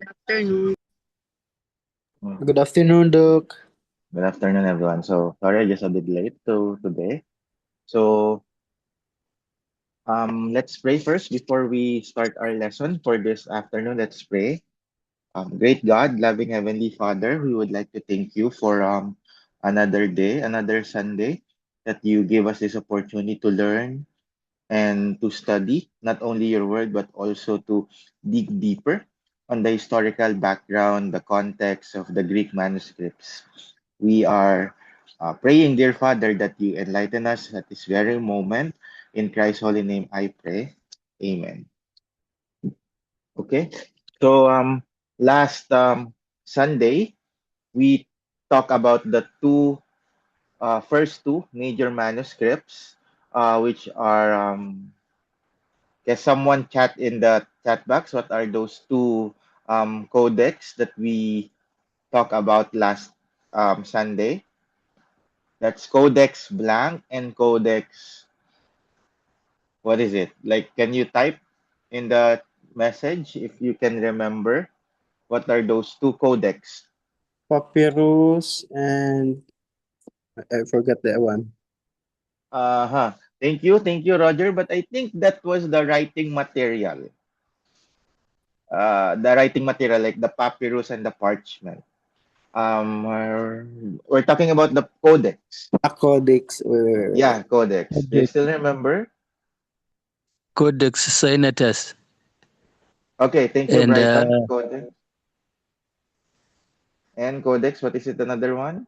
Afternoon. Good afternoon, Doc. Good afternoon, everyone. So, sorry, just a bit late to today. So, let's pray first before we start our lesson for this afternoon. Let's pray. Great God, loving Heavenly Father, we would like to thank you for another day, another Sunday, that you give us this opportunity to learn and to study not only your word but also to dig deeper on the historical background, the context of the Greek manuscripts. We are praying, dear Father, that you enlighten us at this very moment. In Christ's holy name, I pray. Amen. Okay. So, last Sunday, we talked about the first two major manuscripts, which are can someone chat in the chat box? What are those two codex that we talked about last Sunday? That's Codex Blanc and Codex. What is it? Like, can you type in the message if you can remember? What are those two codex? Papyrus and I forgot that one. Uh-huh. Thank you, Roger. But I think that was the writing material. The writing material, like the papyrus and the parchment. We're talking about the codex. A codex or Yeah, codex. Do you Codex. still remember? Codex Sinatus. Okay, thank you, And Brighton. Codex and codex. What is it? Another one?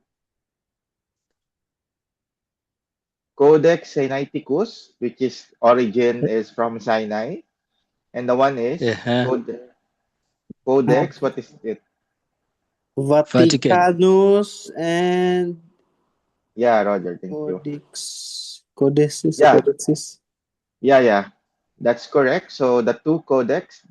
Codex Sinaiticus, which is origin is from Sinai, and the one is uh, Codex. What is it? Vatican. Vaticanus and Yeah, Roger. Thank you. Codex. Codices, Yeah, Codexes. yeah. That's correct. So the two codex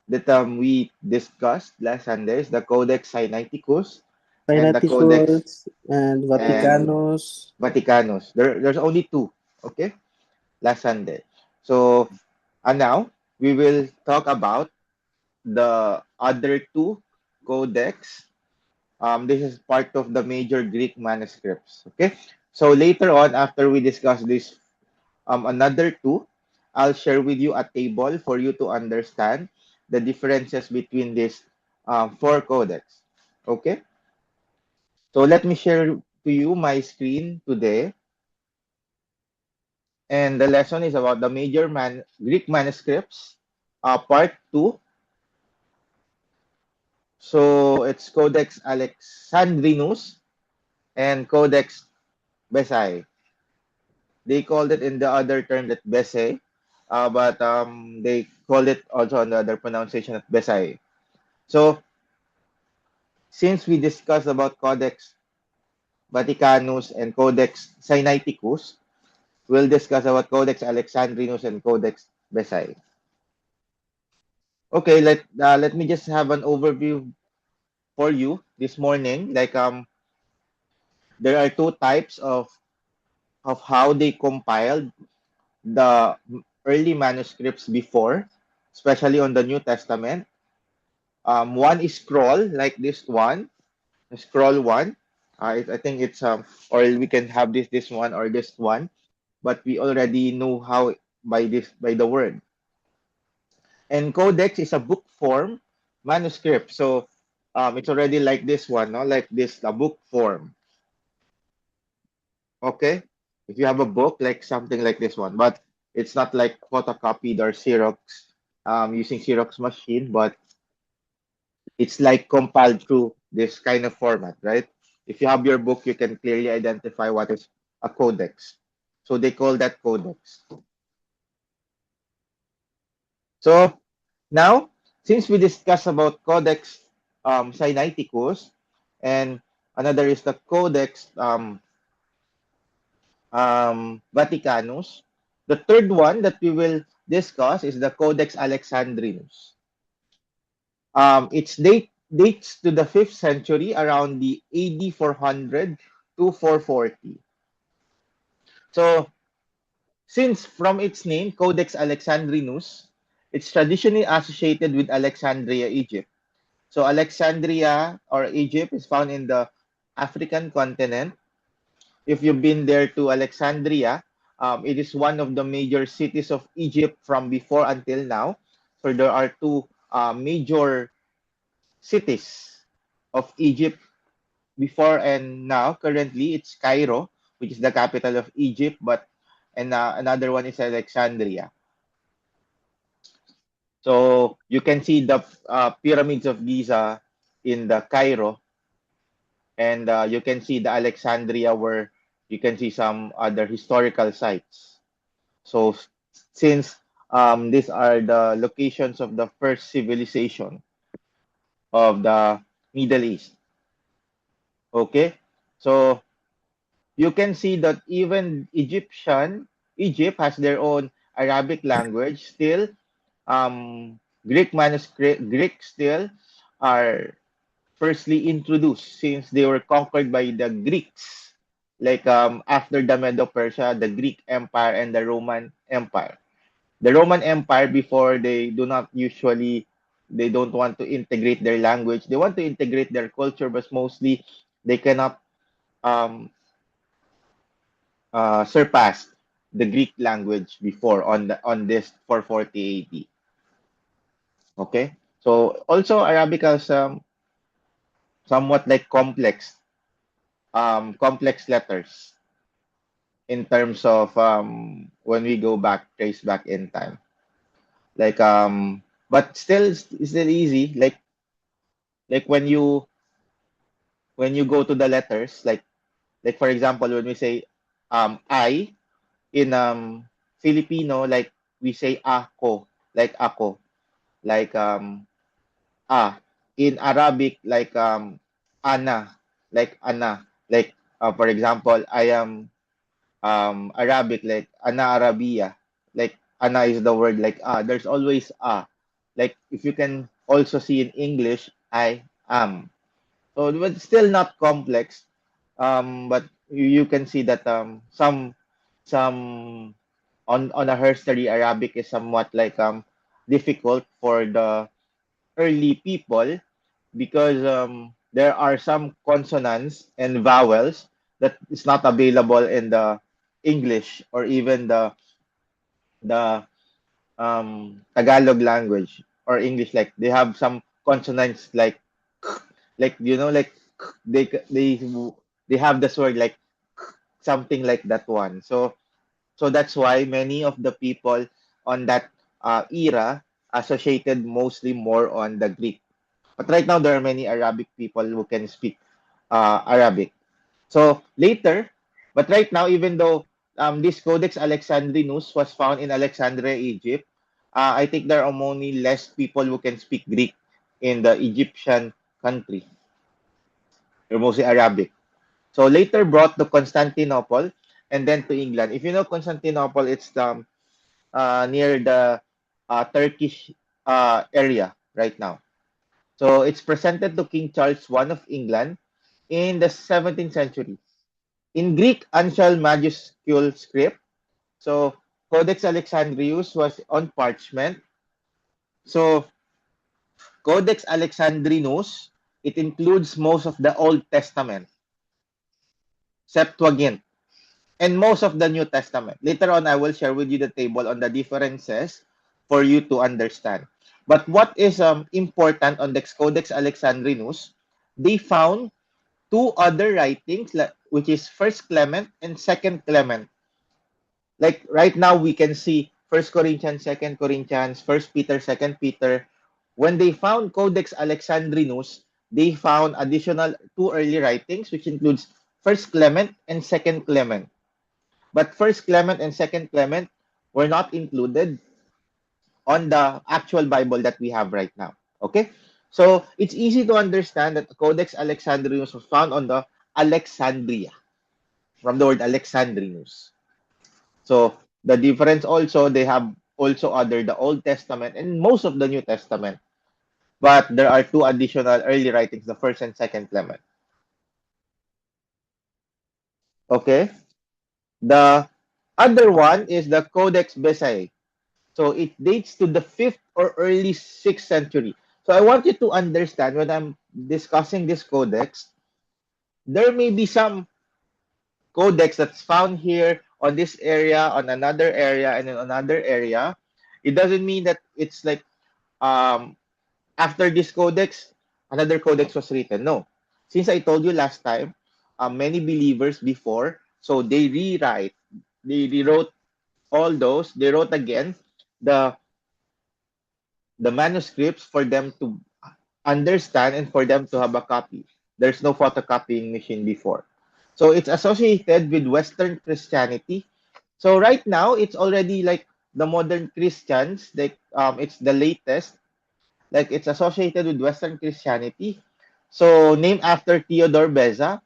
that we discussed last Sunday is the Codex Sinaiticus and the Codex Sinaiticus and and Vaticanus. Vaticanus. There's only two. Okay, last Sunday. So and now we will talk about the other two codex. This is part of the major Greek manuscripts. Okay, so later on, after we discuss this, another two, I'll share with you a table for you to understand the differences between these four codex. Okay, so let me share to you my screen today, and the lesson is about the major Greek manuscripts, part two. So it's Codex Alexandrinus and Codex Besae. They called it in the other term that Besae, but they call it also on the other pronunciation of Besae. So since we discussed about Codex Vaticanus and Codex Sinaiticus, we'll discuss about Codex Alexandrinus and Codex Besae. Okay, let me just have an overview for you this morning. Like there are two types of how they compiled the early manuscripts before, especially on the New Testament. One is scroll, like this one, scroll one. I think it's or we can have this one or this one, but we already know how by the word. And codex is a book form manuscript, so it's already like this one, no, like this a book form. Okay, if you have a book like something like this one, but it's not like photocopied or Xerox using Xerox machine, but it's like compiled through this kind of format, right? If you have your book, you can clearly identify what is a codex. So they call that codex. So now, since we discussed about Codex Sinaiticus and another is the Codex Vaticanus, the third one that we will discuss is the Codex Alexandrinus. Its dates to the 5th century around the AD 400 to 440. So, since from its name, Codex Alexandrinus, it's traditionally associated with Alexandria, Egypt. So Alexandria or Egypt is found in the African continent. If you've been there to Alexandria, it is one of the major cities of Egypt from before until now. So there are two major cities of Egypt before and now. Currently, it's Cairo, which is the capital of Egypt, but and another one is Alexandria. So you can see the pyramids of Giza in the Cairo, and you can see the Alexandria where you can see some other historical sites. So since these are the locations of the first civilization of the Middle East. Okay, so you can see that even Egypt has their own Arabic language still. Greek manuscript, Greek still are firstly introduced since they were conquered by the Greeks. Like after the Medo-Persia, the Greek Empire and the Roman Empire. The Roman Empire before they don't want to integrate their language. They want to integrate their culture, but mostly they cannot um, surpass the Greek language before on this 440 AD. Okay, so also Arabic has somewhat like complex letters in terms of when we go back trace back in time. Like but still easy. Like when you go to the letters, like for example when we say I in Filipino, like we say ako, like in Arabic like ana, like for example I am Arabic, like ana Arabia, like ana is the word, like there's always like if you can also see in English I am. So but still not complex, but you can see that some on a herstory Arabic is somewhat like difficult for the early people because there are some consonants and vowels that is not available in the English or even the Tagalog language or English. Like they have some consonants like like they they have this word like something like that one. So that's why many of the people on that era associated mostly more on the Greek. But right now, there are many Arabic people who can speak Arabic. So later, but right now, even though this Codex Alexandrinus was found in Alexandria, Egypt, I think there are only less people who can speak Greek in the Egyptian country. They're mostly Arabic. So later brought to Constantinople and then to England. If you know Constantinople, it's near the Turkish area right now. So it's presented to King Charles I of England in the 17th century. In Greek uncial majuscule script, so Codex Alexandrinus was on parchment. So Codex Alexandrinus, it includes most of the Old Testament, Septuagint, and most of the New Testament. Later on, I will share with you the table on the differences for you to understand. But what is important on the Codex Alexandrinus, they found two other writings, which is First Clement and Second Clement. Like right now, we can see First Corinthians, Second Corinthians, First Peter, Second Peter. When they found Codex Alexandrinus, they found additional two early writings, which includes First Clement and Second Clement. But First Clement and Second Clement were not included on the actual Bible that we have right now. Okay? So it's easy to understand that the Codex Alexandrinus was found on the Alexandria, from the word Alexandrinus. So the difference also, they have also other the Old Testament and most of the New Testament. But there are two additional early writings, the First and Second Clement. Okay? The other one is the Codex Bezae. So it dates to the 5th or early 6th century. So I want you to understand when I'm discussing this codex, there may be some codex that's found here on this area, on another area, and in another area. It doesn't mean that it's like um, after this codex, another codex was written. No. Since I told you last time, many believers before, so they rewrote all those, they wrote again the the manuscripts for them to understand and for them to have a copy. There's no photocopying machine before. So it's associated with Western Christianity. So right now, it's already like the modern Christians, like it's the latest, like it's associated with Western Christianity. So named after Theodore Beza,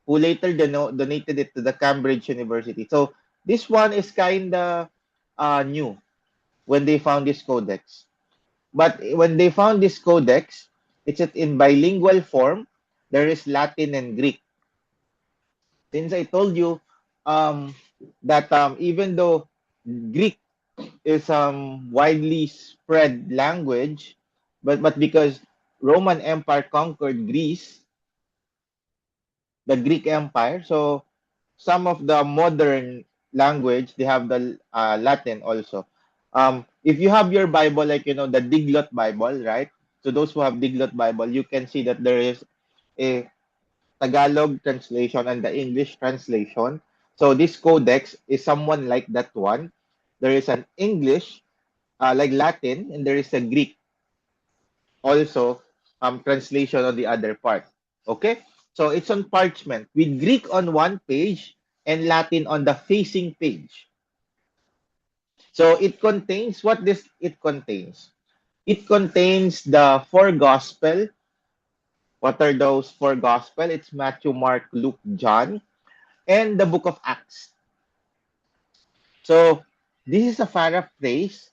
who later donated it to the Cambridge University. So this one is kind of new when they found this codex. But when they found this codex, it's in bilingual form. There is Latin and Greek. Since I told you that even though Greek is widely spread language, but because Roman Empire conquered Greece, the Greek Empire, so some of the modern language they have the Latin also. If you have your Bible, like the Diglot Bible, right? So those who have Diglot Bible, you can see that there is a Tagalog translation and the English translation. So this codex is someone like that one. There is an English, like Latin, and there is a Greek also translation on the other part. Okay? So it's on parchment with Greek on one page and Latin on the facing page. So it contains what this it contains. It contains the four gospel. What are those four gospel? It's Matthew, Mark, Luke, John, and the book of Acts. So this is a paraphrase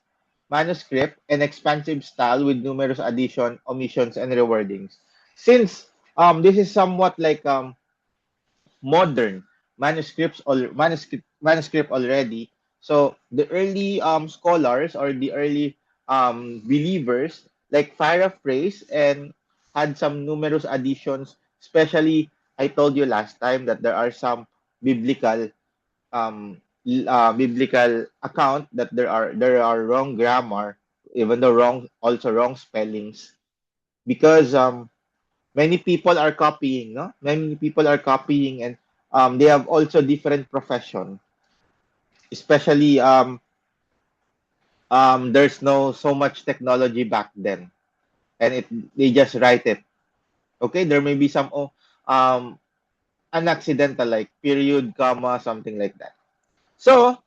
manuscript and expansive style with numerous addition, omissions, and rewordings. Since this is somewhat like modern manuscript already, so the early scholars or the early believers like paraphrase and had some numerous additions. Especially, I told you last time that there are some biblical biblical account that there are wrong grammar, even though wrong spellings, because many people are copying, no? Many people are copying, and they have also different profession. Especially there's no so much technology back then, and they just write it. Okay, there may be some an accidental like period, comma, something like that. So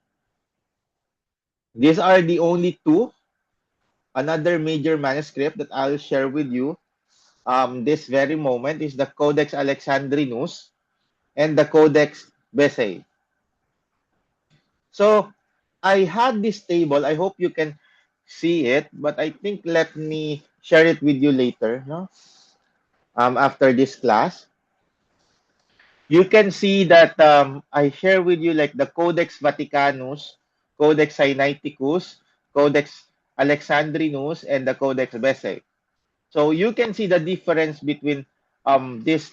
these are the only two. Another major manuscript that I'll share with you this very moment is the Codex Alexandrinus and the Codex Bezae. So I had this table. I hope you can see it, but I think let me share it with you later, no? After this class. You can see that I share with you like the Codex Vaticanus, Codex Sinaiticus, Codex Alexandrinus, and the Codex Bezae. So you can see the difference between these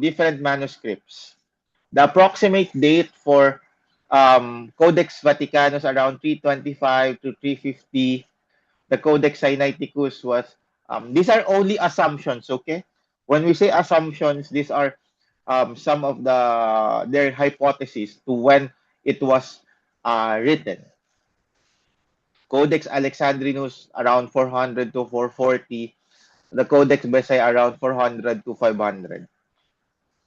different manuscripts. The approximate date for Codex Vaticanus around 325 to 350. The Codex Sinaiticus was, these are only assumptions, okay? When we say assumptions, these are some of their hypotheses to when it was written. Codex Alexandrinus around 400 to 440. The Codex Bezae around 400 to 500.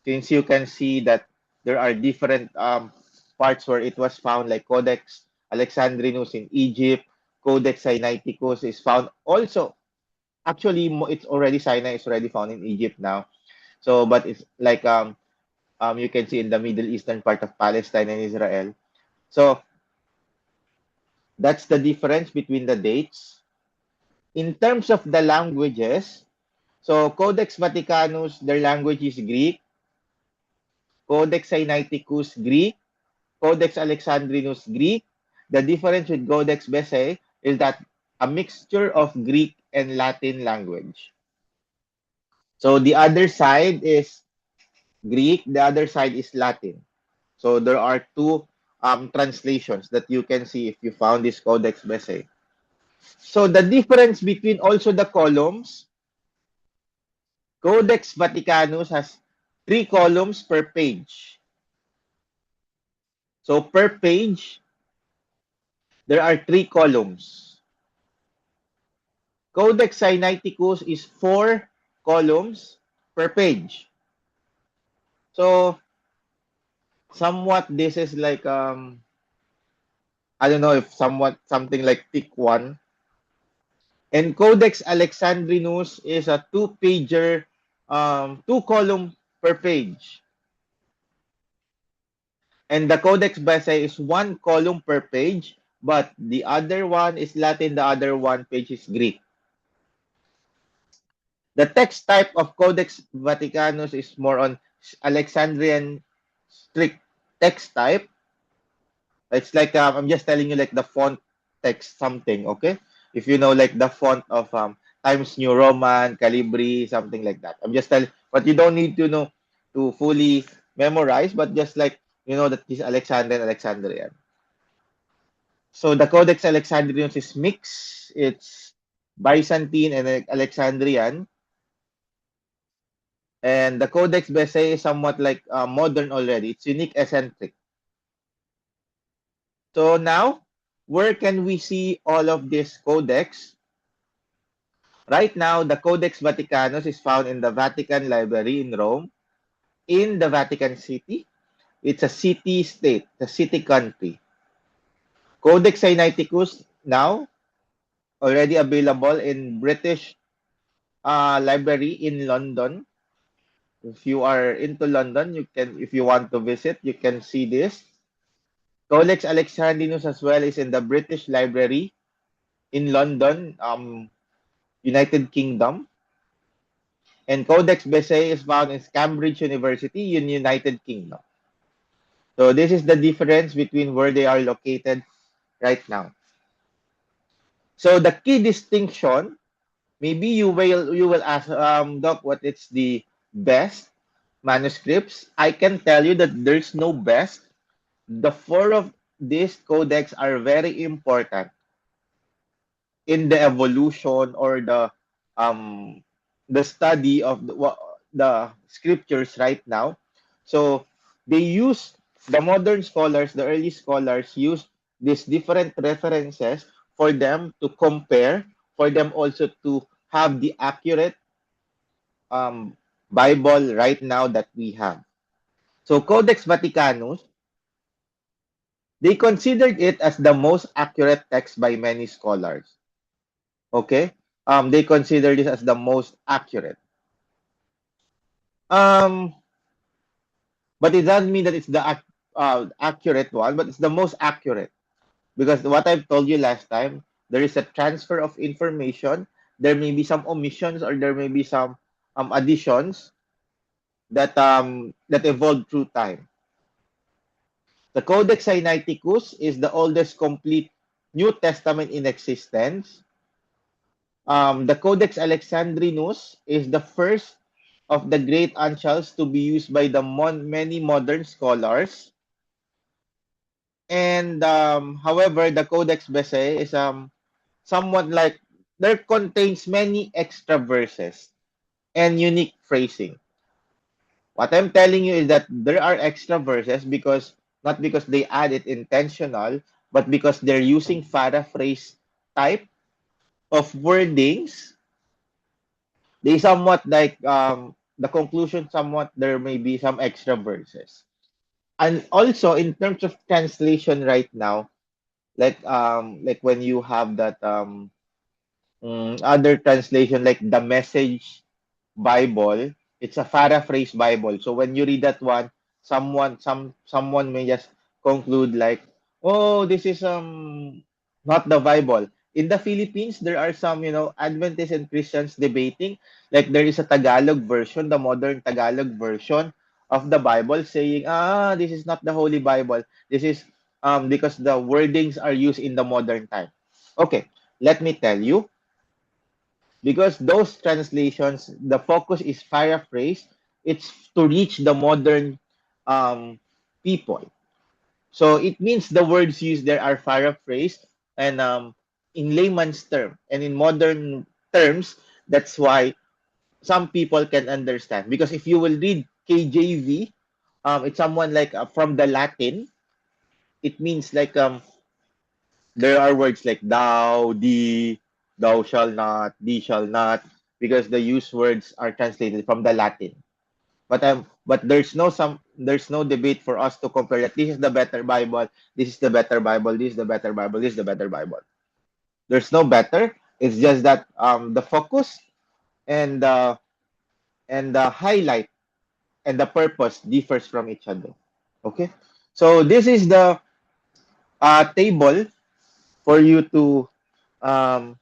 Since you can see that there are different parts where it was found, like Codex Alexandrinus in Egypt, Codex Sinaiticus is found also. Actually, it's already Sinai is already found in Egypt now. So, but it's like you can see in the Middle Eastern part of Palestine and Israel. So that's the difference between the dates. In terms of the languages, so Codex Vaticanus, their language is Greek. Codex Sinaiticus, Greek. Codex Alexandrinus, Greek. The difference with Codex Bezae is that a mixture of Greek and Latin language. So the other side is Greek, the other side is Latin. So there are two translations that you can see if you found this Codex Bezae. So the difference between also the columns, Codex Vaticanus has 3 columns per page. So per page, there are 3 columns. Codex Sinaiticus is 4 columns per page. So somewhat this is like I don't know if something like thick one. And Codex Alexandrinus is a 2-pager, 2-column per page. And the Codex Bezae is 1 column per page, but the other one is Latin, the other one page is Greek. The text type of Codex Vaticanus is more on Alexandrian strict text type. It's like I'm just telling you like the font text something, okay? If you know like the font of Times New Roman, Calibri, something like that. I'm just telling, but you don't need to know to fully memorize, but just like you know that this Alexandrian. So the Codex Alexandrinus is mixed. It's Byzantine and Alexandrian. And the Codex Bezae is somewhat like modern already. It's unique eccentric. So now, where can we see all of this codex? Right now, the Codex Vaticanus is found in the Vatican Library in Rome, in the Vatican City. It's a city-state, a city country. Codex Sinaiticus now already available in British Library in London. If you are into London, you can, if you want to visit, you can see this. Codex Alexandrinus as well is in the British Library in London, United Kingdom. And Codex Bezae is found in Cambridge University in United Kingdom. So this is the difference between where they are located right now. So the key distinction, maybe you will ask, Doc, what is the best manuscripts? I can tell you that there's no best. The 4 of these codex are very important in the evolution or the study of the scriptures right now. So they use the modern scholars, the early scholars use these different references for them to compare, for them also to have the accurate Bible right now that we have. So Codex Vaticanus, they considered it as the most accurate text by many scholars. Okay? They consider this as the most accurate. But it doesn't mean that it's the accurate one, but it's the most accurate. Because what I've told you last time, there is a transfer of information. There may be some omissions or there may be some additions that evolved through time. The Codex Sinaiticus is the oldest complete New Testament in existence. The Codex Alexandrinus is the first of the great uncials to be used by the many modern scholars. And however, the Codex Bezae is somewhat like there contains many extra verses and unique phrasing. What I'm telling you is that there are extra verses because not because they add it intentional, but because they're using paraphrase type of wordings. They somewhat like the conclusion somewhat there may be some extra verses. And also in terms of translation right now, like when you have that other translation like the Message Bible, it's a paraphrase Bible. So when you read that one, someone may just conclude like, oh, this is not the Bible. In the Philippines, there are some, Adventists and Christians debating. Like there is a Tagalog version, the modern Tagalog version of the Bible saying, this is not the Holy Bible. This is because the wordings are used in the modern time. Okay, let me tell you. because those translations, the focus is paraphrase. It's to reach the modern people. So it means the words used there are paraphrased and in layman's term and in modern terms. That's why some people can understand. Because if you will read KJV, it's someone like from the Latin. It means like there are words like thou, thee, thou shall not, thee shall not, because the used words are translated from the Latin. But there's no debate for us to compare that this is the better Bible, this is the better Bible, this is the better Bible, this is the better Bible. There's no better. It's just that the focus and the highlight and the purpose differs from each other. Okay, so this is the table for you um,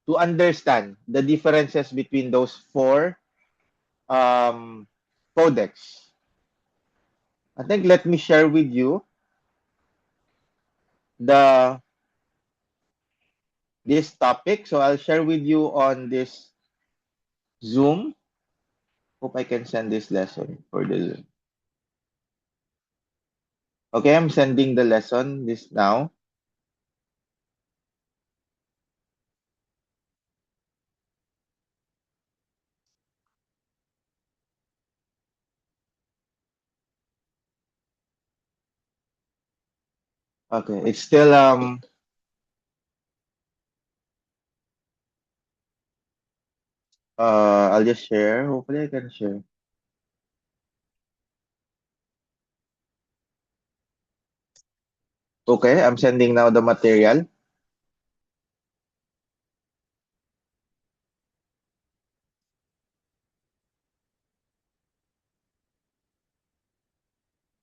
to understand the differences between those four um, codex. I think let me share with you the this topic. So I'll share with you on this Zoom. Hope I can send this lesson for the Zoom. Okay, I'm sending the lesson this now. Okay, it's still I'll just share. Hopefully I can share. Okay, I'm sending now the material.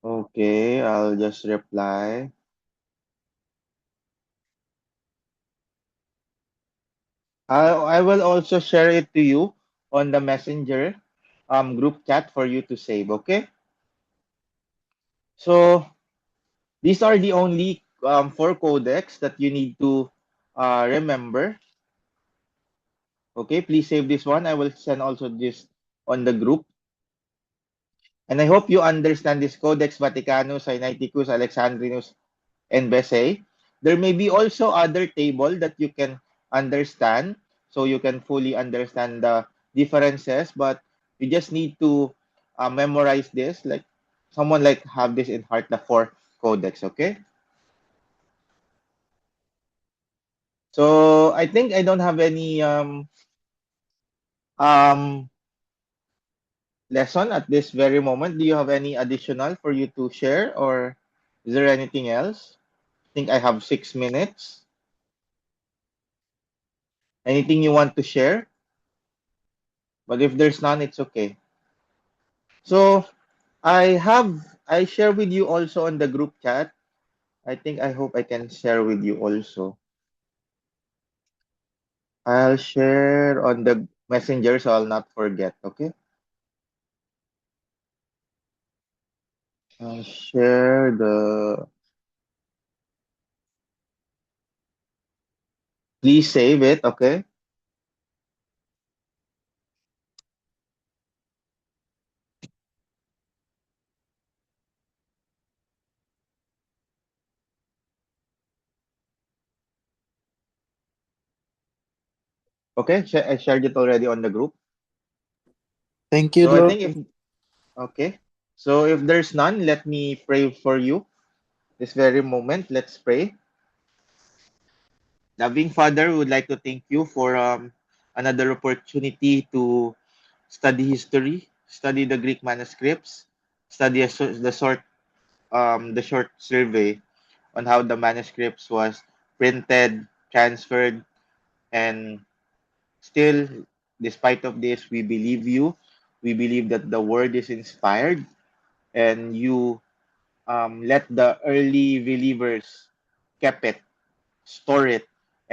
Okay, I'll just reply. I will also share it to you on the messenger group chat for you to save. Okay, so these are the only four codecs that you need to remember. Okay, please save this one. I will send also this on the group. And I hope you understand this Codex Vaticanus, Sinaiticus, Alexandrinus, and Besse. There may be also other table that you can understand, so you can fully understand the differences, but you just need to memorize this, like someone like have this in heart, the four codex, okay? So I think I don't have any um lesson at this very moment. Do you have any additional for you to share, or is there anything else? I think I have 6 minutes. Anything you want to share? But if there's none, it's okay. So I share with you also on the group chat. I hope I can share with you also. I'll share on the messenger so I'll not forget, okay? I'll share the please save it, okay? Okay, I shared it already on the group. Thank you, So I Lord. think if okay. So if there's none, let me pray for you. This very moment, let's pray. Loving Father, we would like to thank you for another opportunity to study history, study the Greek manuscripts, study the short survey on how the manuscripts was printed, transferred, and still, despite of this, we believe you. We believe that the word is inspired, and you let the early believers keep it, store it,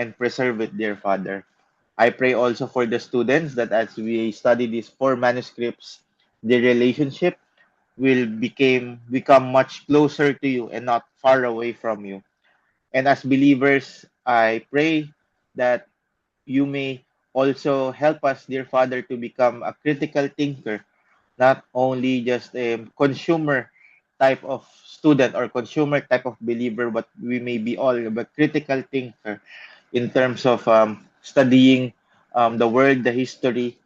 and preserve it, dear Father. I pray also for the students that as we study these four manuscripts, the relationship will become much closer to you and not far away from you. And as believers, I pray that you may also help us, dear Father, to become a critical thinker, not only just a consumer type of student or consumer type of believer, but we may be all a critical thinker in terms of studying the world, the history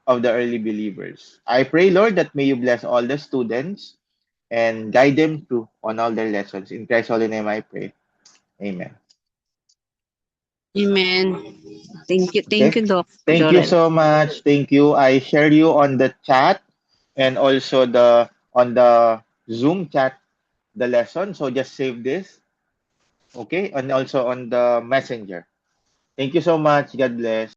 of the early believers. I pray, Lord, that may you bless all the students and guide them through on all their lessons. In Christ's holy name I pray. Amen. Amen. Thank Okay. you, Doc Thank you Joel. so much. Thank you. I share you on the chat and also the on the Zoom chat the lesson. So just save this. Okay. And also on the messenger. Thank you so much. God bless.